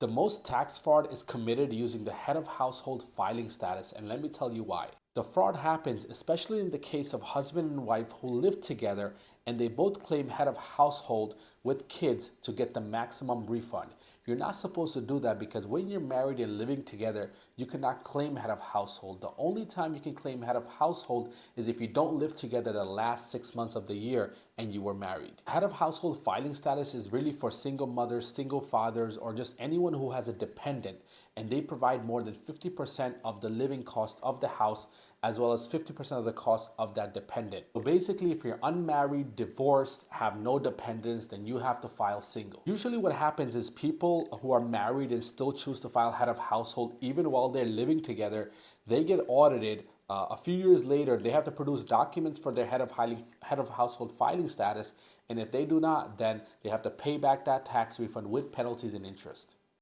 The most tax fraud is committed using the head of household filing status, and let me tell you why. The fraud happens especially in the case of husband and wife who live together and they both claim head of household with kids to get the maximum refund. You're not supposed to do that because when you're married and living together, you cannot claim head of household. The only time you can claim head of household is if you don't live together the last 6 months of the year and you were married. Head of household filing status is really for single mothers, single fathers, or just anyone who has a dependent, and they provide more than 50% of the living cost of the house as well as 50% of the cost of that dependent. So basically, if you're unmarried, divorced, have no dependents, then you have to file single. Usually what happens is people who are married and still choose to file head of household even while they're living together, they get audited. A few years later, they have to produce documents for their head of household filing status, and if they do not, then they have to pay back that tax refund with penalties and interest.